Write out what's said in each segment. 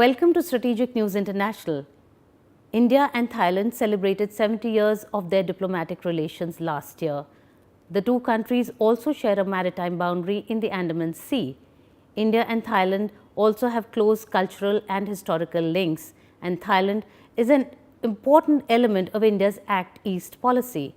Welcome to Strategic News International. India and Thailand celebrated 70 years of their diplomatic relations last year. The two countries also share a maritime boundary in the Andaman Sea. India and Thailand also have close cultural and historical links, and Thailand is an important element of India's Act East policy.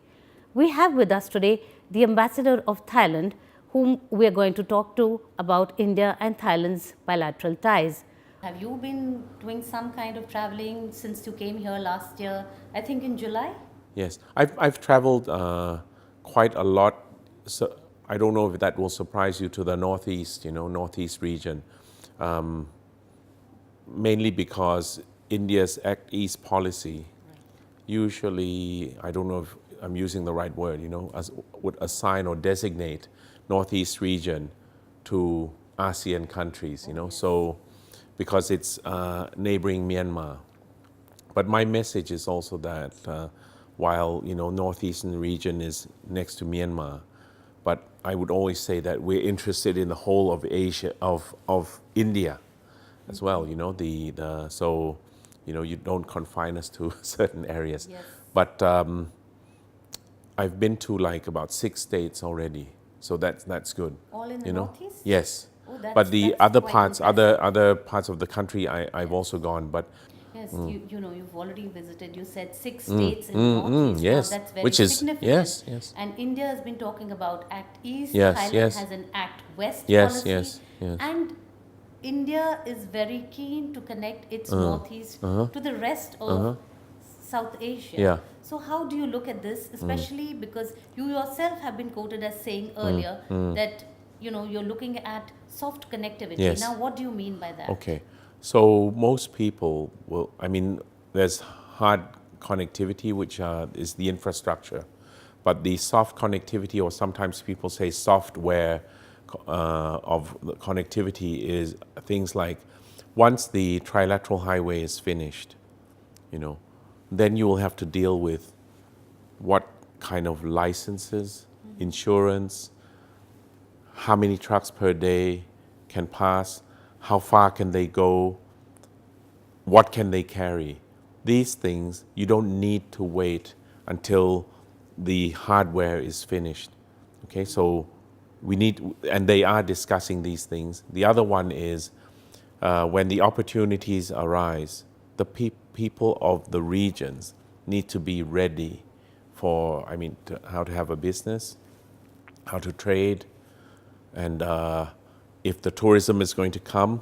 We have with us today the Ambassador of Thailand, whom we are going to talk to about India and Thailand's bilateral ties. Have you been doing some kind of traveling since you came here last year, I think in July? Yes, I've traveled quite a lot. So I don't know if that will surprise you to the northeast, northeast region, mainly because India's Act East policy usually, I don't know if I'm using the right word, would assign or designate northeast region to ASEAN countries, so because it's neighboring Myanmar. But my message is also that while northeastern region is next to Myanmar, but I would always say that we're interested in the whole of Asia, of India as well. So you don't confine us to certain areas. Yes. But I've been to like about 6 states already, so that's good. All in the northeast? Yes. Oh, but the other quite parts, impressive. other parts of the country, I've also gone. But Yes, you've already visited. You said 6 states in the northeast. yes, Now that's very which is significant. yes. And India has been talking about Act East. Yes, Thailand yes. has an Act West Yes, policy. yes, yes. And India is very keen to connect its northeast to the rest of South Asia. Yeah. So how do you look at this, especially because you yourself have been quoted as saying earlier that you're looking at soft connectivity. Yes. Now, what do you mean by that? Okay, so most people will. There's hard connectivity, which is the infrastructure, but the soft connectivity, or sometimes people say software of the connectivity, is things like once the trilateral highway is finished, then you will have to deal with what kind of licenses, insurance, how many trucks per day can pass, how far can they go, what can they carry. These things, you don't need to wait until the hardware is finished. Okay, so and they are discussing these things. The other one is when the opportunities arise, the people of the regions need to be ready for, how to have a business, how to trade, and if the tourism is going to come,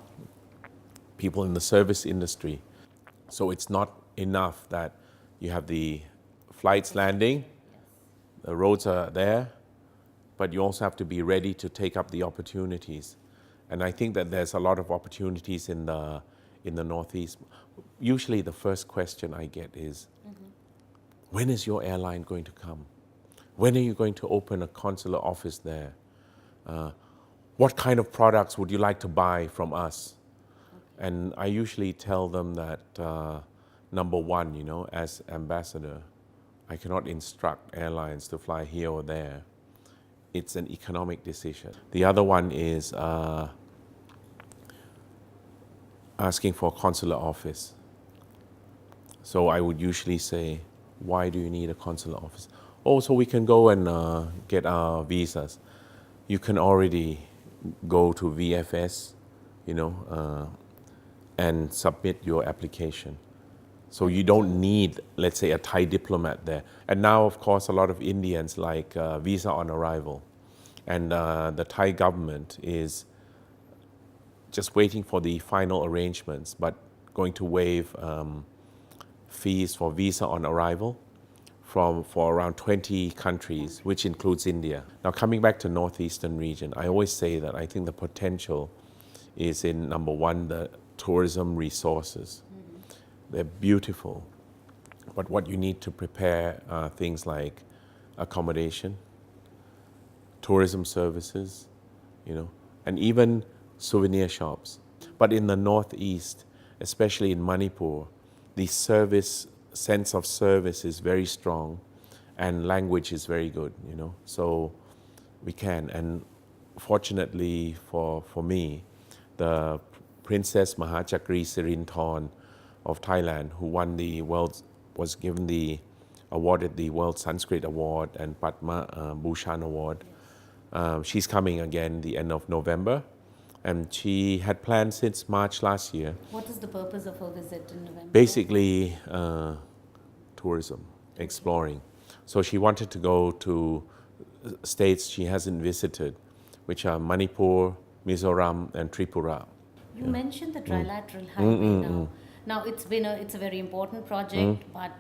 people in the service industry. So it's not enough that you have the flights landing, the roads are there, but you also have to be ready to take up the opportunities. And I think that there's a lot of opportunities in the Northeast. Usually the first question I get is, when is your airline going to come? When are you going to open a consular office there? What kind of products would you like to buy from us? And I usually tell them that, number one, as ambassador, I cannot instruct airlines to fly here or there. It's an economic decision. The other one is asking for a consular office. So I would usually say, why do you need a consular office? Oh, so we can go and get our visas. You can already go to VFS, and submit your application. So you don't need, let's say, a Thai diplomat there. And now, of course, a lot of Indians like visa on arrival. And the Thai government is just waiting for the final arrangements, but going to waive fees for visa on arrival for around 20 countries, which includes India. Now, coming back to northeastern region, I always say that I think the potential is in, number one, the tourism resources. They're beautiful, but what you need to prepare are things like accommodation, tourism services, and even souvenir shops. But in the northeast, especially in Manipur, the sense of service is very strong, and language is very good, so we can. And fortunately for me, the Princess Mahachakri Sirinthorn of Thailand, who won the was given awarded the World Sanskrit Award and Padma Bhushan Award. She's coming again the end of November, and she had planned since March last year. What is the purpose of her visit in November? Basically, tourism, exploring. So she wanted to go to states she hasn't visited, which are Manipur, Mizoram, and Tripura. You mentioned the trilateral highway now. Now it's a very important project, but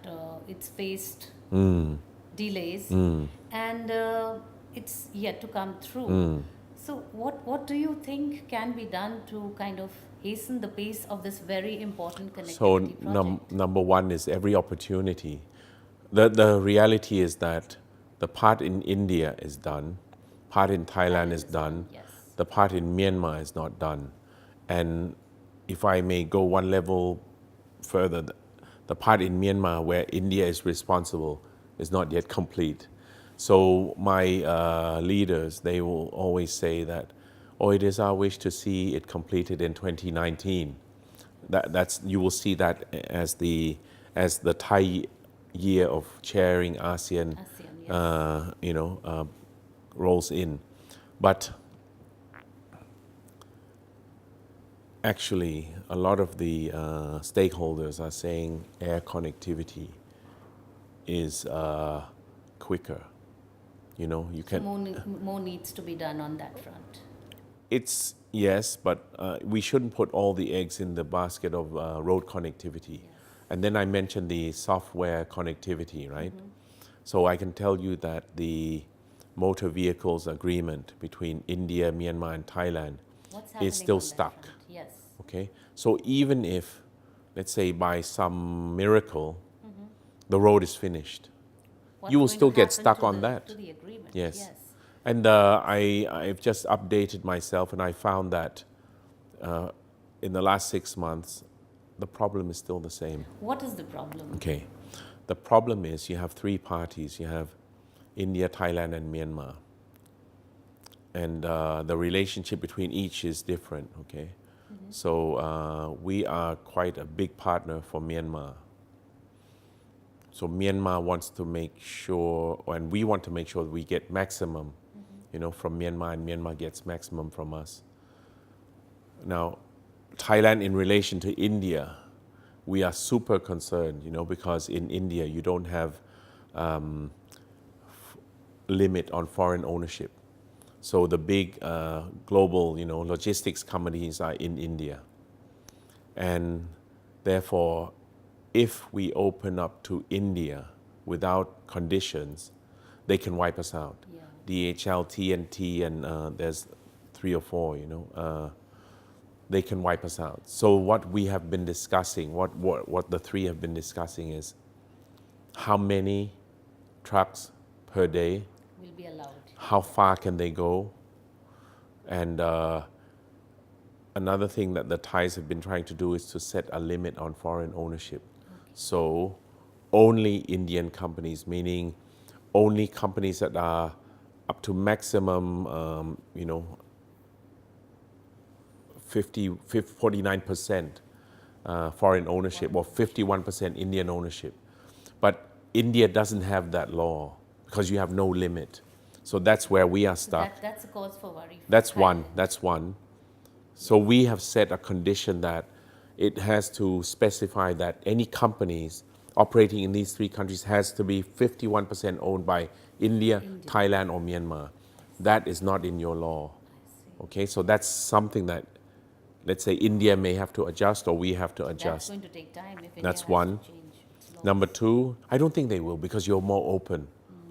it's faced delays, and it's yet to come through. So what do you think can be done to kind of hasten the pace of this very important connectivity project? Number one is every opportunity. The reality is that the part in India is done, part in Thailand is done, yes. the part in Myanmar is not done. And if I may go one level further, the part in Myanmar where India is responsible is not yet complete. So my leaders, they will always say that, oh, it is our wish to see it completed in 2019. You will see that as the Thai year of chairing ASEAN, yes. rolls in. But actually, a lot of the stakeholders are saying air connectivity is quicker. You can. More needs to be done on that front. It's yes, but we shouldn't put all the eggs in the basket of road connectivity. Yes. And then I mentioned the software connectivity, right? So I can tell you that the motor vehicles agreement between India, Myanmar, and Thailand is still stuck. Yes. Okay, so even if, let's say, by some miracle, the road is finished, you will still get stuck on that. To the agreement. Yes. And I've just updated myself, and I found that in the last 6 months, the problem is still the same. What is the problem? Okay, the problem is you have three parties. You have India, Thailand, and Myanmar, and the relationship between each is different. Okay, so we are quite a big partner for Myanmar. So Myanmar wants to make sure, and we want to make sure that we get maximum, from Myanmar, and Myanmar gets maximum from us. Now, Thailand in relation to India, we are super concerned, because in India you don't have limit on foreign ownership. So the big global, logistics companies are in India, and therefore, if we open up to India without conditions, they can wipe us out. Yeah. DHL, TNT, and there's 3 or 4, they can wipe us out. So what we have been discussing, what the three have been discussing is how many trucks per day Will be allowed. how far can they go? And another thing that the Thais have been trying to do is to set a limit on foreign ownership. So only Indian companies, meaning only companies that are up to maximum, 49% foreign ownership or 51% Indian ownership. But India doesn't have that law because you have no limit. So that's where we are stuck. That's a cause for worry. That's one. So we have set a condition that it has to specify that any companies operating in these three countries has to be 51% owned by India, Thailand, or Myanmar. That is not in your law. Okay, so that's something that, let's say, India may have to adjust or we have to adjust. That's going to take time if India That's has one. to change its laws. Number two, I don't think they will because you're more open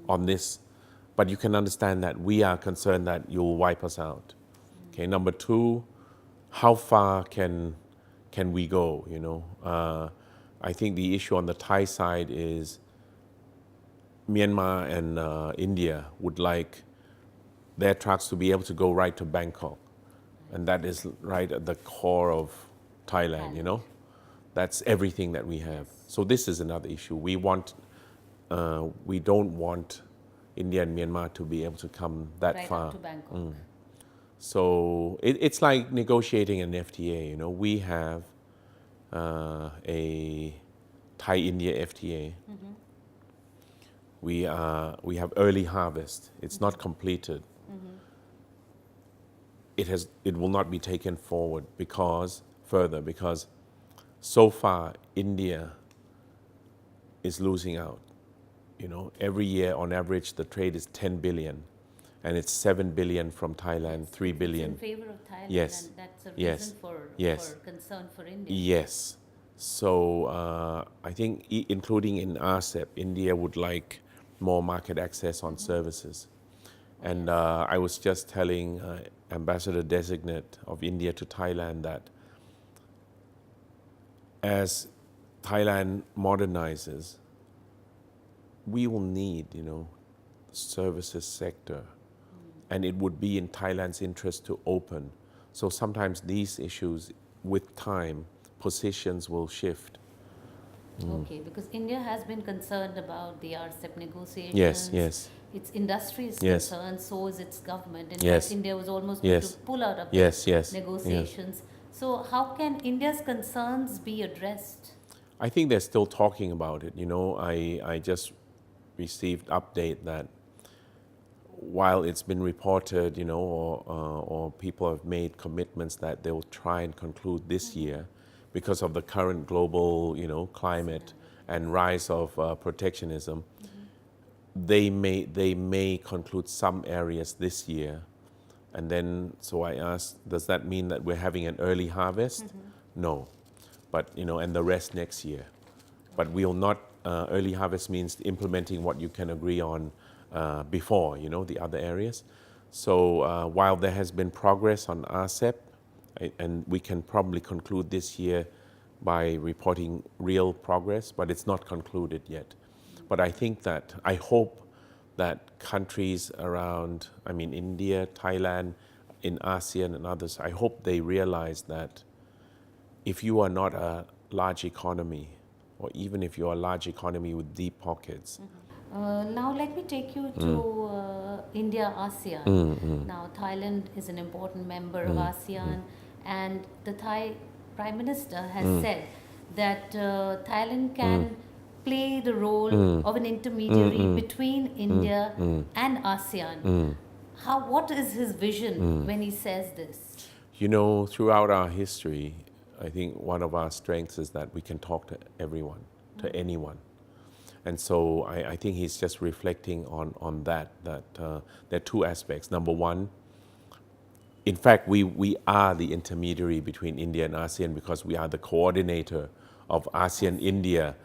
on this. But you can understand that we are concerned that you'll wipe us out. Okay, number two, how far can we go, I think the issue on the Thai side is Myanmar and India would like their trucks to be able to go right to Bangkok. And that is right at the core of Thailand, That's everything that we have. So this is another issue. We don't want India and Myanmar to be able to come that right far. up to Bangkok. So it's like negotiating an FTA. You know, we have a Thai-India FTA. We have early harvest. It's not completed. It will not be taken forward because so far India is losing out. You know, every year on average the trade is 10 billion, and it's 7 billion from Thailand, 3 billion. It's in favor of Thailand, Yes. and that's a Yes. reason for concern for India. Yes. So I think including in RCEP, India would like more market access on services. And I was just telling Ambassador Designate of India to Thailand that as Thailand modernizes, we will need, you know, services sector, and it would be in Thailand's interest to open. So sometimes these issues, with time, positions will shift. Okay, because India has been concerned about the RCEP negotiations. Yes, yes. Its industry is Yes. concerned, so is its government. In Yes. fact, India was almost going Yes. to pull out of Yes, the yes, negotiations. So how can India's concerns be addressed? I think they're still talking about it. You know, I just received update that while it's been reported, you know, or people have made commitments that they will try and conclude this year because of the current global, you know, climate and rise of protectionism, they may conclude some areas this year. And then, so I asked, does that mean that we're having an early harvest? No. But, you know, and the rest next year. But we'll not, early harvest means implementing what you can agree on before, you know, the other areas. So while there has been progress on RCEP, and we can probably conclude this year by reporting real progress, but it's not concluded yet. But I think that, I hope that countries around, I mean, India, Thailand, in ASEAN and others, I hope they realize that if you are not a large economy, or even if you're a large economy with deep pockets. Now let me take you to India ASEAN. Now Thailand is an important member of ASEAN, and the Thai Prime Minister has said that Thailand can play the role of an intermediary between India and ASEAN. What is his vision when he says this? You know, throughout our history, I think one of our strengths is that we can talk to everyone, to anyone. And so I think he's just reflecting on that there are two aspects. Number one, in fact, we are the intermediary between India and ASEAN because we are the coordinator of ASEAN-India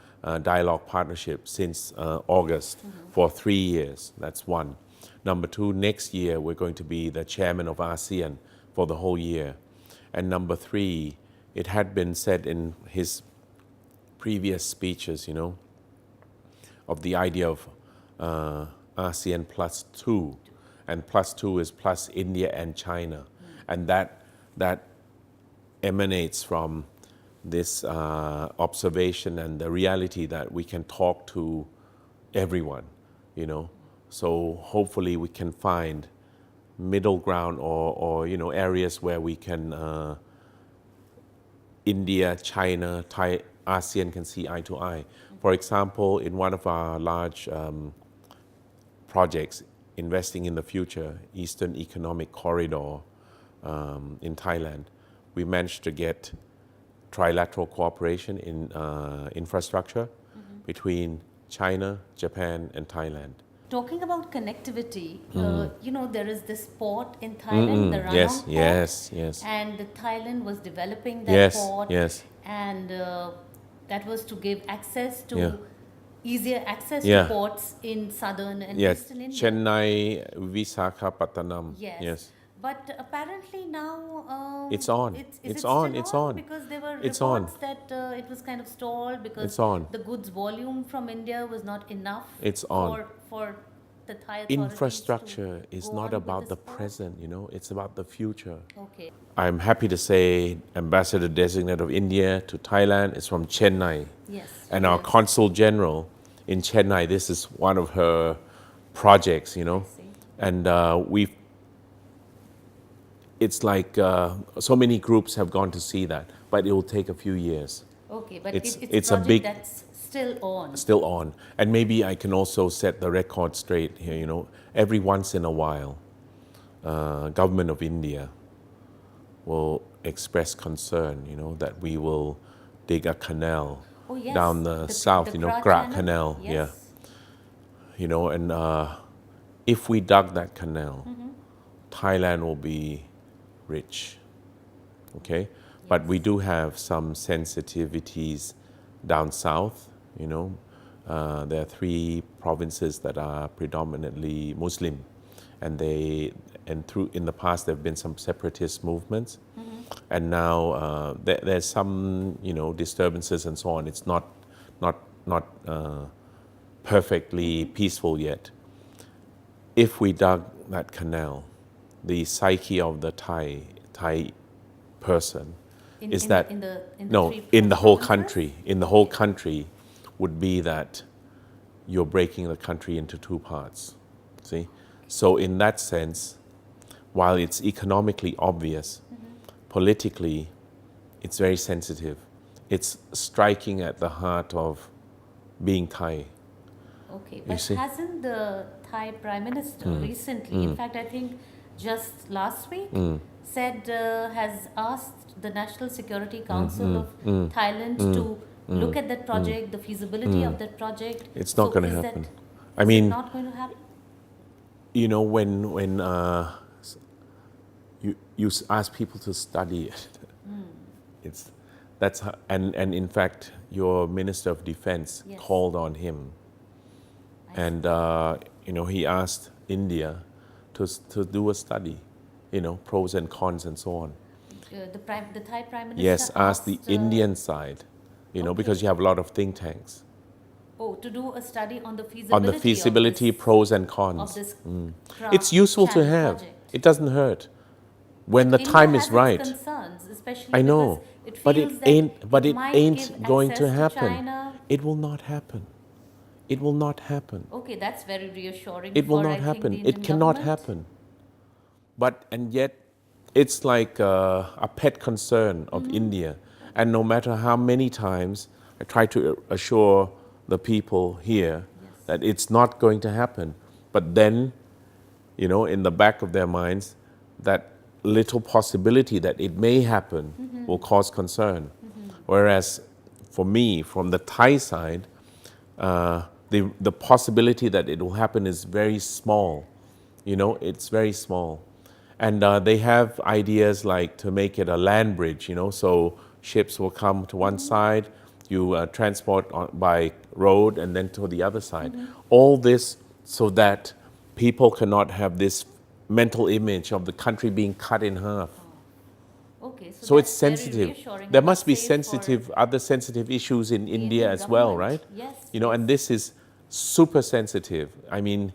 dialogue partnership since August for 3 years. That's one. Number two, next year we're going to be the chairman of ASEAN for the whole year. And number three, it had been said in his previous speeches, you know, of the idea of ASEAN plus two, and plus two is plus India and China, and that emanates from this observation and the reality that we can talk to everyone, you know. So hopefully we can find middle ground or you know, areas where we can India, China, Thai, ASEAN can see eye to eye. For example, in one of our large projects, investing in the future, Eastern Economic Corridor in Thailand, we managed to get trilateral cooperation in infrastructure between China, Japan, and Thailand. Talking about connectivity, you know, there is this port in Thailand, the Ranong Yes, port. yes. And Thailand was developing that port. Yes. And that was to give access to, Yeah. easier access Yeah. to ports in southern and Yes, eastern India. Chennai, Visakhapatnam. Yes. But apparently now It's on. Is It's it on. still It's on. because there were It's on. reports that it was kind of stalled because It's on. the goods volume from India was not enough. It's on. For the Thai authorities Infrastructure to is go not on with about this the port. present, you know, it's about the future. Okay. I'm happy to say Ambassador Designate of India to Thailand is from Chennai. Yes. And our Consul General in Chennai, this is one of her projects, you know. see. And it's like so many groups have gone to see that, but it will take a few years. Okay, but It's it's a a project big that's still on. still on, and maybe I can also set the record straight here. You know, every once in a while, government of India will express concern. You know that we will dig a canal Oh yes, down the south. You know, Kra Canal. Yes. Yeah. You know, and if we dug that canal, Thailand will be rich. Okay, but we do have some sensitivities down south. You know, there are 3 provinces that are predominantly Muslim, and in the past there have been some separatist movements, and now there's some disturbances and so on. It's not perfectly peaceful yet. If we dug that canal, the psyche of the Thai person is that in the whole country, would be that you're breaking the country into 2 parts. See, so in that sense, while it's economically obvious, politically, it's very sensitive. It's striking at the heart of being Thai. Okay, but hasn't the Thai Prime Minister recently, in fact, I think just last week, said has asked the National Security Council of Thailand to look at that project, the feasibility of that project? It's not going to happen. Is it not going to happen? You know, when you ask people to study it, and in fact, your Minister of Defense called on him, and he asked India to do a study, pros and cons and so on. The Thai Prime Minister asked the Indian side, because you have a lot of think tanks. Oh, to do a study on the feasibility, pros and cons. Of this it's useful to have. Project. It doesn't hurt. When the India time has is its right. Concerns, especially I know, because but feels it might ain't give going to access happen. China. It will not happen. It will not happen. Okay, that's very reassuring. It will not I happen. think, the It Indian cannot government. happen. And yet, it's like a pet concern of India. And no matter how many times I try to assure the people here that it's not going to happen, but then, in the back of their minds, that little possibility that it may happen will cause concern. Whereas for me, from the Thai side, the possibility that it will happen is very small. It's very small. And they have ideas like to make it a land bridge, so ships will come to one side, you transport by road and then to the other side. All this so that people cannot have this mental image of the country being cut in half. Okay, So it's sensitive. There must be other sensitive issues in India as well, right? Yes. And this is super sensitive. I mean,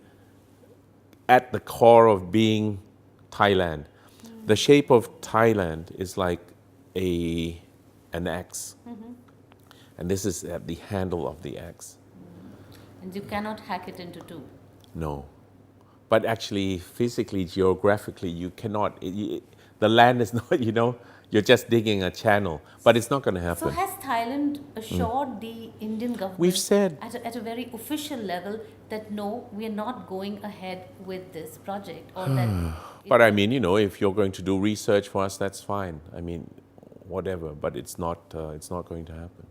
at the core of being Thailand. The shape of Thailand is like an axe. And this is at the handle of the axe. And you cannot hack it into 2. No. But actually, physically, geographically, you cannot. The land is not, you're just digging a channel. But it's not going to happen. So has Thailand assured the Indian government We've said at a very official level that no, we are not going ahead with this project, or that? But I mean, if you're going to do research for us, that's fine. I mean, whatever. But it's not going to happen.